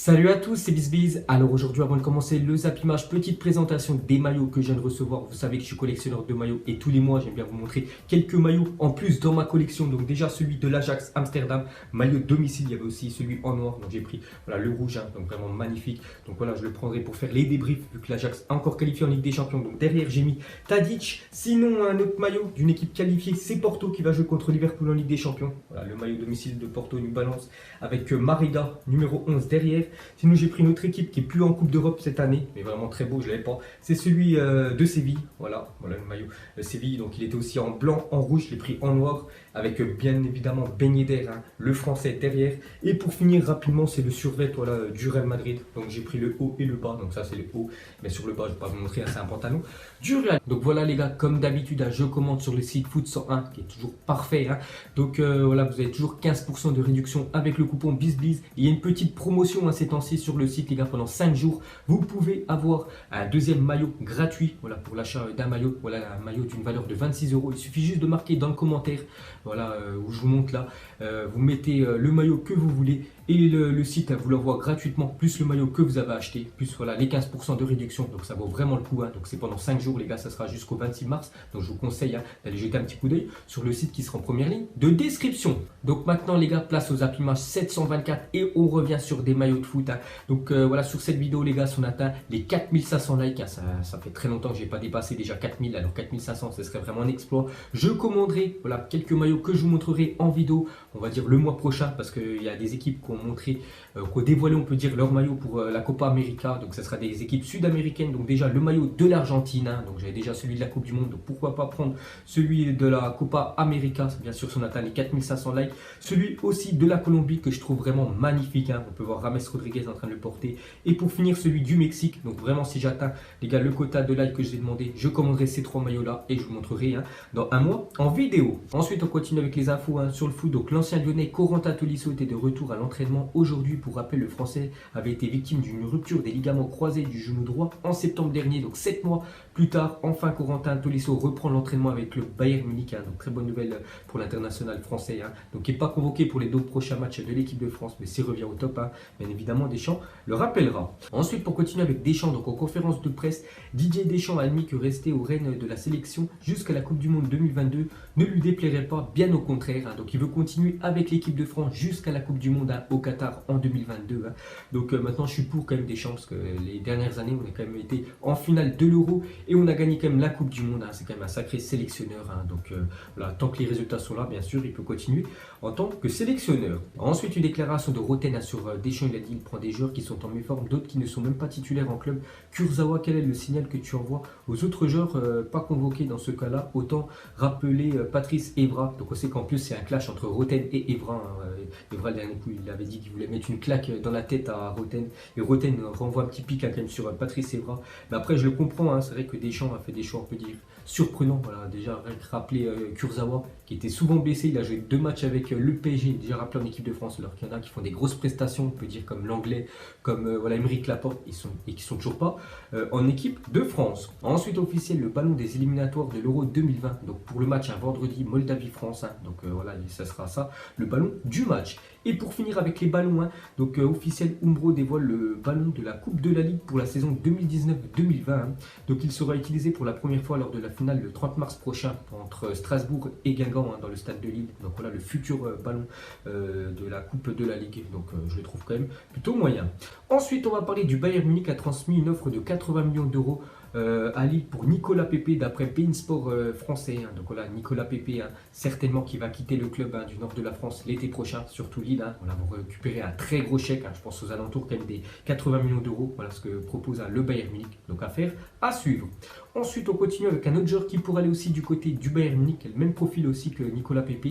Salut à tous, c'est BizBiz. Alors aujourd'hui, avant de commencer le Zap Image, petite présentation des maillots que je viens de recevoir. Vous savez que je suis collectionneur de maillots et tous les mois, j'aime bien vous montrer quelques maillots en plus dans ma collection. Donc déjà celui de l'Ajax Amsterdam, maillot domicile. Il y avait aussi celui en noir, donc j'ai pris voilà, le rouge, donc vraiment magnifique. Donc voilà, je le prendrai pour faire les débriefs vu que l'Ajax a encore qualifié en Ligue des Champions. Donc derrière, j'ai mis Tadic. Sinon, un autre maillot d'une équipe qualifiée, c'est Porto qui va jouer contre Liverpool en Ligue des Champions. Voilà, le maillot domicile de Porto New Balance avec Mariga, numéro 11 derrière. Sinon, j'ai pris une autre équipe qui est plus en Coupe d'Europe cette année, mais vraiment très beau, je ne l'avais pas. C'est celui de Séville. Voilà le maillot de Séville. Donc, il était aussi en blanc, en rouge, je l'ai pris en noir, avec bien évidemment Ben Yedder, le français derrière. Et pour finir rapidement, c'est le survêt du Real Madrid. Donc, j'ai pris le haut et le bas. Donc, ça, c'est le haut. Mais sur le bas, je ne vais pas vous montrer, c'est un pantalon du Real. Donc, voilà, les gars, comme d'habitude, je commande sur le site Foot 101, qui est toujours parfait. Donc, voilà, vous avez toujours 15% de réduction avec le coupon BizBiz. Il y a une petite promotion ces temps-ci sur le site, les gars, pendant 5 jours. Vous pouvez avoir un deuxième maillot gratuit, voilà, pour l'achat d'un maillot, voilà, un maillot d'une valeur de 26 euros. Il suffit juste de marquer dans le commentaire, voilà, où je vous montre là, vous mettez le maillot que vous voulez et le site vous l'envoie gratuitement, plus le maillot que vous avez acheté, plus voilà, les 15% de réduction. Donc ça vaut vraiment le coup, donc c'est pendant 5 jours, les gars, ça sera jusqu'au 26 mars. Donc je vous conseille d'aller jeter un petit coup d'œil sur le site qui sera en première ligne de description. Donc maintenant, les gars, place aux Zap Image 724 et on revient sur des maillots de foot. Donc voilà, sur cette vidéo, les gars, si on atteint les 4500 likes, ça fait très longtemps que je n'ai pas dépassé déjà 4000, alors 4500, ce serait vraiment un exploit. Je commanderai voilà, quelques maillots que je vous montrerai en vidéo, on va dire le mois prochain, parce qu'il y a des équipes qui ont montré, qui ont dévoilé, on peut dire, leur maillot pour la Copa América. Donc ce sera des équipes sud-américaines. Donc déjà le maillot de l'Argentine, donc j'avais déjà celui de la Coupe du Monde, donc pourquoi pas prendre celui de la Copa América, bien sûr si on atteint les 4500 likes. Celui aussi de la Colombie que je trouve vraiment magnifique, on peut voir Rames Rodriguez en train de le porter. Et pour finir, celui du Mexique. Donc vraiment, si j'atteins, les gars, le quota de likes que je vous ai demandé, je commanderai ces 3 maillots là et je vous montrerai dans un mois en vidéo. Ensuite, on continue avec les infos sur le foot. Donc l'ancien lyonnais Corentin Tolisso était de retour à l'entraînement aujourd'hui. Pour rappel, le français avait été victime d'une rupture des ligaments croisés du genou droit en septembre dernier. Donc 7 mois plus tard, enfin Corentin Tolisso reprend l'entraînement avec le Bayern Munich. Donc très bonne nouvelle pour l'international français. Donc il n'est pas convoqué pour les 2 prochains matchs de l'équipe de France, mais s'il revient au top, bien évidemment, Deschamps le rappellera. Ensuite, pour continuer avec Deschamps, donc en conférence de presse, Didier Deschamps a admis que rester au rênes de la sélection jusqu'à la Coupe du Monde 2022 ne lui déplairait pas, bien au contraire. Donc il veut continuer avec l'équipe de France jusqu'à la Coupe du Monde au Qatar en 2022. Donc maintenant, je suis pour quand même Deschamps, parce que les dernières années, on a quand même été en finale de l'Euro et on a gagné quand même la Coupe du Monde. C'est quand même un sacré sélectionneur. Donc voilà, tant que les résultats sont là, bien sûr, il peut continuer en tant que sélectionneur. Ensuite, une déclaration de Roten sur Deschamps. Il a dit qu'il prend des joueurs qui sont en méforme, d'autres qui ne sont même pas titulaires en club. Kurzawa, quel est le signal que tu envoies aux autres joueurs pas convoqués dans ce cas-là? Autant rappeler Patrice Evra. Donc on sait qu'en plus c'est un clash entre Roten et Evra. Evra, le dernier coup, il avait dit qu'il voulait mettre une claque dans la tête à Roten. Et Roten renvoie un petit pic quand même sur Patrice Evra. Mais après, je le comprends. C'est vrai que Deschamps a fait des choix, on peut dire, surprenants. Voilà, déjà, rappeler Kurzawa, qui était souvent blessé. Il a joué 2 matchs avec le PSG, déjà rappelé en équipe de France. Alors qu'il y en a qui font des grosses prestations, on peut dire comme l'anglais, comme Aymeric Laporte, et qui sont toujours pas en équipe de France. Ensuite, officiel, le ballon des éliminatoires de l'Euro 2020. Donc pour le match, un vendredi, Moldavie-France. Donc voilà, ça sera ça, le ballon du match. Et pour finir avec les ballons, donc officiel, Umbro dévoile le ballon de la Coupe de la Ligue pour la saison 2019-2020. Donc il sera utilisé pour la première fois lors de la finale le 30 mars prochain entre Strasbourg et Guingamp dans le stade de Lille. Donc voilà le futur ballon de la Coupe de la Ligue. Donc je le trouve quand même plutôt moyen. Ensuite, on va parler du Bayern Munich qui a transmis une offre de 80 millions d'euros à Lille pour Nicolas Pepe d'après beIN Sport français. Donc voilà, Nicolas Pepe, certainement qui va quitter le club du nord de la France l'été prochain, surtout Lille. On va récupérer un très gros chèque, je pense aux alentours quand même des 80 millions d'euros. Voilà ce que propose le Bayern Munich. Donc affaire à suivre. Ensuite, on continue avec un autre joueur qui pourrait aller aussi du côté du Bayern Munich, qui a le même profil aussi que Nicolas Pepe.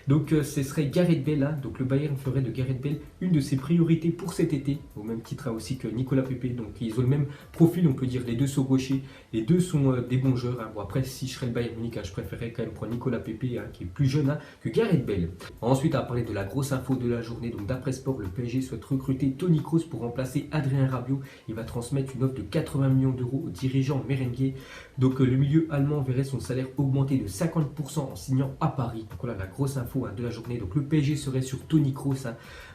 Donc ce serait Gareth Bale. Donc le Bayern ferait de Gareth Bale une de ses priorités pour cet été, au même titre aussi que Nicolas Pepe. Donc ils ont le même profil, on peut dire, les deux sont gauchers, les deux sont des bons joueurs. Bon, après, si je serais le Bayern Munich, je préférerais quand même prendre Nicolas Pepe, qui est plus jeune que Gareth Bale. Ensuite, à parler de la grosse info de la journée, donc d'après Sport, le PSG souhaite recruter Toni Kroos pour remplacer Adrien Rabiot. Il va transmettre une offre de 80 millions d'euros au dirigeant merengue. Donc le milieu allemand verrait son salaire augmenter de 50% en signant à Paris. Donc voilà la grosse info de la journée. Donc le PSG serait sur Toni Kroos.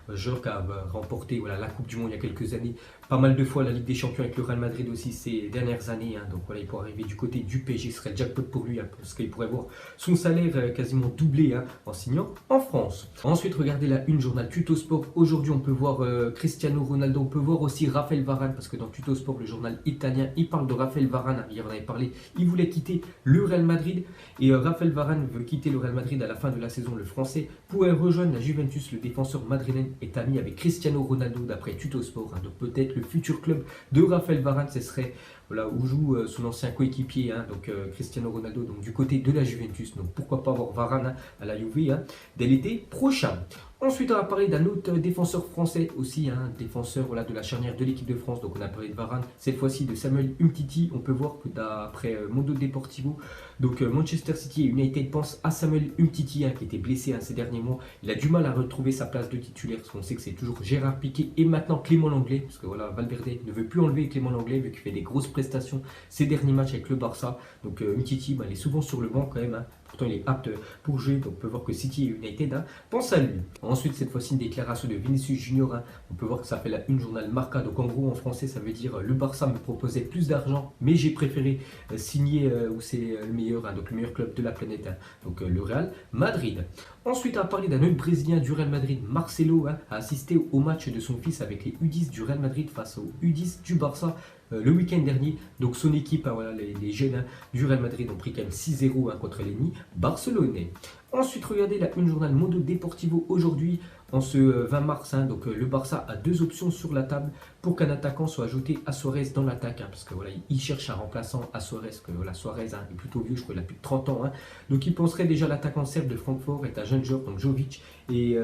joueur qui a remporté voilà, la Coupe du Monde il y a quelques années, pas mal de fois la Ligue des Champions avec le Real Madrid aussi ces dernières années. Donc voilà, il pourrait arriver du côté du PSG, ce serait le jackpot pour lui, parce qu'il pourrait voir son salaire quasiment doublé en signant en France. Ensuite, regardez la une journal Tuto Sport. Aujourd'hui, on peut voir Cristiano Ronaldo, on peut voir aussi Raphaël Varane, parce que dans Tuto Sport, le journal italien, il parle de Raphaël Varane. Hier, on avait parlé, il voulait quitter le Real Madrid, et Raphaël Varane veut quitter le Real Madrid à la fin de la saison. Le Français pourrait rejoindre la Juventus. Le défenseur madrilène est ami avec Cristiano Ronaldo, d'après Tuto Sport. Donc peut-être le futur club de Raphaël Varane, ce serait voilà, où joue son ancien coéquipier, donc Cristiano Ronaldo, donc du côté de la Juventus. Donc pourquoi pas avoir Varane à la Juve dès l'été prochain. Ensuite, on va parler d'un autre défenseur français aussi, défenseur voilà, de la charnière de l'équipe de France. Donc on a parlé de Varane, cette fois-ci de Samuel Umtiti. On peut voir que d'après Mondo Deportivo, donc Manchester City et United pensent à Samuel Umtiti qui était blessé ces derniers mois. Il a du mal à retrouver sa place de titulaire, parce qu'on sait que c'est toujours Gérard Piqué et maintenant Clément Lenglet, parce que voilà, Valverde ne veut plus enlever Clément Lenglet vu qu'il fait des grosses prestations ces derniers matchs avec le Barça. Donc Umtiti, il est souvent sur le banc quand même. Pourtant, il est apte pour jouer, donc on peut voir que City et United pensent à lui. Ensuite, cette fois-ci, une déclaration de Vinicius Junior. On peut voir que ça fait la une journal Marca. Donc en gros, en français, ça veut dire le Barça me proposait plus d'argent, mais j'ai préféré signer où c'est le meilleur, donc le meilleur club de la planète, donc le Real Madrid. Ensuite, on va parler d'un autre Brésilien du Real Madrid, Marcelo, a assisté au match de son fils avec les U10 du Real Madrid face aux U10 du Barça le week-end dernier. Donc son équipe, voilà, les jeunes du Real Madrid ont pris quand même 6-0 contre l'ennemi barcelonais. Ensuite, regardez la une journal Mondo Deportivo aujourd'hui, en ce 20 mars. Donc le Barça a deux options sur la table pour qu'un attaquant soit ajouté à Suarez dans l'attaque. Parce que voilà, il cherche un remplaçant à Suarez, que voilà, Suarez est plutôt vieux, je crois qu'il a plus de 30 ans. Donc il penserait déjà l'attaquant serbe de Francfort est un jeune joueur, donc Jovic, et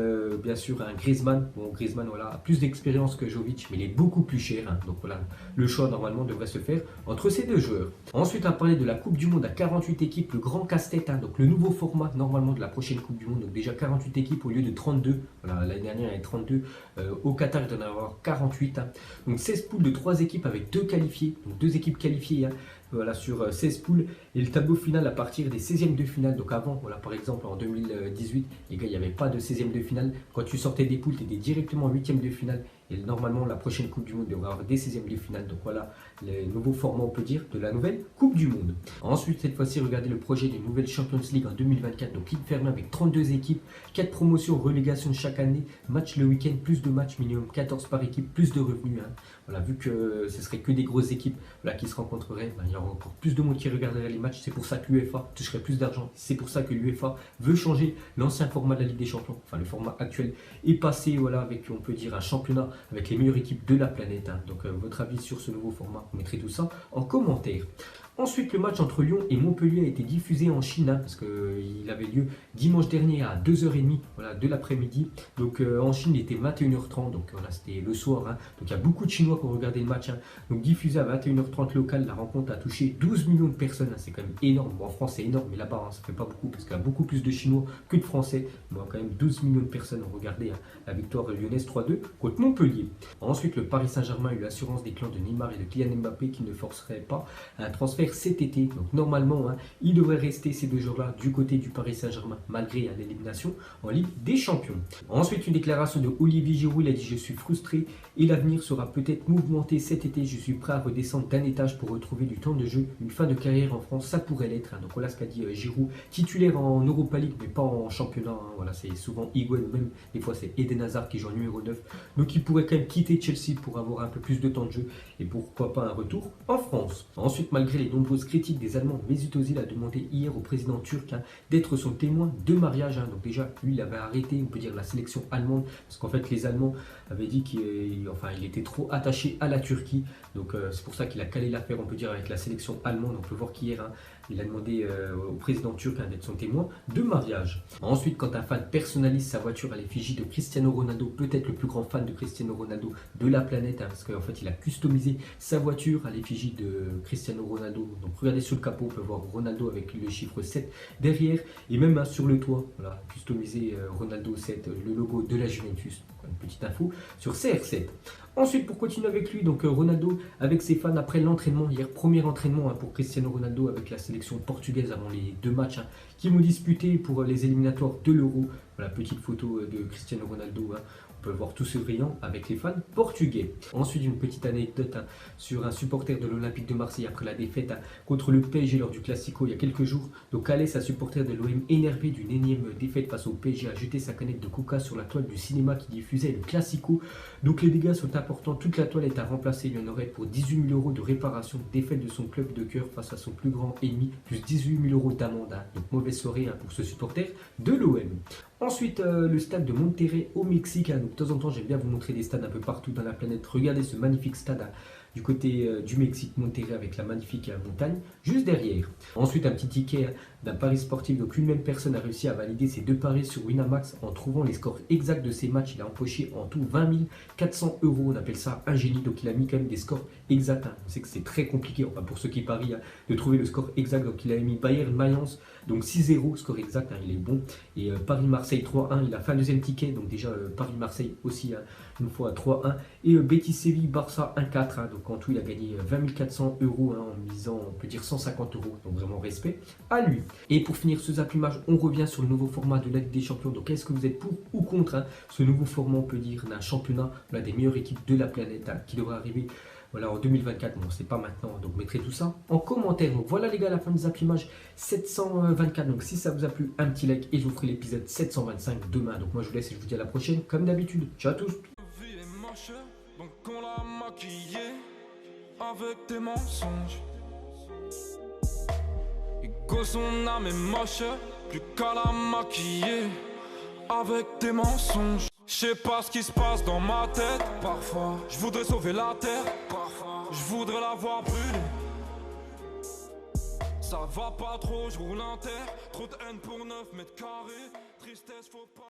bien sûr un Griezmann. Bon, Griezmann voilà, a plus d'expérience que Jovic, mais il est beaucoup plus cher. Donc voilà, le choix normalement devrait se faire entre ces deux joueurs. Ensuite, on va parler de la Coupe du Monde à 48 équipes, le grand casse-tête, donc le nouveau format normalement de la prochaine Coupe du Monde. Donc déjà 48 équipes au lieu de 32. Voilà, l'année dernière il y avait 32. Au Qatar, il doit en avoir 48. Donc 16 poules de 3 équipes avec 2 qualifiés. Donc 2 équipes qualifiées voilà, sur 16 poules. Et le tableau final à partir des 16e de finale. Donc avant, voilà, par exemple en 2018, les gars, il n'y avait pas de 16e de finale. Quand tu sortais des poules, tu étais directement en 8e de finale. Et normalement, la prochaine Coupe du Monde devrait avoir des 16e de finale. Donc voilà, les nouveaux formats, on peut dire, de la nouvelle Coupe du Monde. Ensuite, cette fois-ci, regardez le projet d'une nouvelle Champions League en 2024. Donc ligue fermée avec 32 équipes, 4 promotions, relégation chaque année, match le week-end, plus de matchs, minimum 14 par équipe, plus de revenus. Voilà, vu que ce serait que des grosses équipes voilà, qui se rencontreraient, il y aurait encore plus de monde qui regarderait les matchs. C'est pour ça que l'UEFA toucherait plus d'argent. C'est pour ça que l'UEFA veut changer l'ancien format de la Ligue des Champions. Enfin, le format actuel est passé voilà, avec, on peut dire, un championnat avec les meilleures équipes de la planète. Donc, votre avis sur ce nouveau format, vous mettrez tout ça en commentaire. Ensuite, le match entre Lyon et Montpellier a été diffusé en Chine, parce qu'il avait lieu dimanche dernier à 2h30 voilà, de l'après-midi. Donc en Chine, il était 21h30, donc voilà, c'était le soir. Donc il y a beaucoup de Chinois qui ont regardé le match. Donc diffusé à 21h30 local, la rencontre a touché 12 millions de personnes. C'est quand même énorme. Bon, en France, c'est énorme, mais là-bas, ça ne fait pas beaucoup, parce qu'il y a beaucoup plus de Chinois que de Français. Bon, quand même 12 millions de personnes ont regardé la victoire lyonnaise 3-2 contre Montpellier. Ensuite, le Paris Saint-Germain a eu l'assurance des clans de Neymar et de Kylian Mbappé qui ne forceraient pas un transfert cet été. Donc normalement, il devrait rester ces deux jours-là du côté du Paris Saint-Germain malgré l'élimination en Ligue des Champions. Ensuite, une déclaration de Olivier Giroud. Il a dit: je suis frustré et l'avenir sera peut-être mouvementé cet été. Je suis prêt à redescendre d'un étage pour retrouver du temps de jeu. Une fin de carrière en France, ça pourrait l'être. Donc voilà ce qu'a dit Giroud, titulaire en Europa League mais pas en championnat. Voilà, c'est souvent Higuaín, même des fois c'est Eden Hazard qui joue en numéro 9. Donc il pourrait quand même quitter Chelsea pour avoir un peu plus de temps de jeu et pourquoi pas un retour en France. Ensuite, malgré les nombreuses critiques des Allemands, Mesut Özil a demandé hier au président turc d'être son témoin de mariage. Donc déjà, lui, il avait arrêté, on peut dire, la sélection allemande, parce qu'en fait, les Allemands avaient dit qu'il était trop attaché à la Turquie. Donc c'est pour ça qu'il a calé l'affaire, on peut dire, avec la sélection allemande. On peut voir qu'hier, il a demandé au président turc d'être son témoin de mariage. Ensuite, quand un fan personnalise sa voiture à l'effigie de Cristiano Ronaldo, peut-être le plus grand fan de Cristiano Ronaldo de la planète, parce qu'en fait, il a customisé sa voiture à l'effigie de Cristiano Ronaldo. Donc regardez sur le capot, on peut voir Ronaldo avec le chiffre 7 derrière, et même sur le toit, voilà, customisé Ronaldo 7, le logo de la Juventus. Une petite info sur CR7. Ensuite, pour continuer avec lui, donc Ronaldo avec ses fans après l'entraînement, hier, premier entraînement pour Cristiano Ronaldo avec la sélection portugaise avant les deux matchs qui vont disputer pour les éliminatoires de l'Euro. Voilà, petite photo de Cristiano Ronaldo. On peut le voir tout souriant avec les fans portugais. Ensuite, une petite anecdote sur un supporter de l'Olympique de Marseille après la défaite contre le PSG lors du Classico il y a quelques jours. Donc Alès, un supporter de l'OM énervé d'une énième défaite face au PSG, a jeté sa canette de coca sur la toile du cinéma qui diffusait le Classico. Donc les dégâts sont importants, toute la toile est à remplacer. Il y en aurait pour 18 000 € de réparation, défaite de son club de cœur face à son plus grand ennemi, plus 18 000 € d'amende. Donc mauvaise soirée pour ce supporter de l'OM. Ensuite, le stade de Monterrey au Mexique. Donc, de temps en temps, j'aime bien vous montrer des stades un peu partout dans la planète. Regardez ce magnifique stade du côté du Mexique, Monterrey, avec la magnifique montagne juste derrière. Ensuite, un petit ticket d'un pari sportif. Donc, une même personne a réussi à valider ses 2 paris sur Winamax en trouvant les scores exacts de ses matchs. Il a empoché en tout 20 400 €. On appelle ça un génie. Donc, il a mis quand même des scores exacts. On sait que c'est très compliqué, enfin, pour ceux qui parient, de trouver le score exact. Donc, il a mis Bayern Mayence, donc 6-0, score exact, il est bon. Et Paris-Marseille 3-1, il a fait un deuxième ticket. Donc, déjà, Paris-Marseille aussi, une fois à 3-1. Et Betis-Séville, Barça 1-4. Donc, en tout, il a gagné 20 400 € en misant, on peut dire, 150 €. Donc, vraiment respect à lui. Et pour finir ce Zap Image, on revient sur le nouveau format de la Ligue des Champions. Donc, est-ce que vous êtes pour ou contre ce nouveau format, on peut dire, d'un championnat, des meilleures équipes de la planète qui devrait arriver en 2024, bon, c'est pas maintenant, donc mettrez tout ça en commentaire. Donc voilà les gars, la fin de Zap Image 724. Donc si ça vous a plu, un petit like et je vous ferai l'épisode 725 demain. Donc moi je vous laisse et je vous dis à la prochaine, comme d'habitude. Ciao à tous. Donc on l'a maquillé avec des mensonges. Et que son âme est moche, plus qu'à la maquiller avec des mensonges. Je sais pas ce qui se passe dans ma tête. Parfois, je voudrais sauver la terre. Parfois, je voudrais la voir brûler. Ça va pas trop, je roule en terre. Trop de haine pour 9 mètres carrés. Tristesse, faut pas.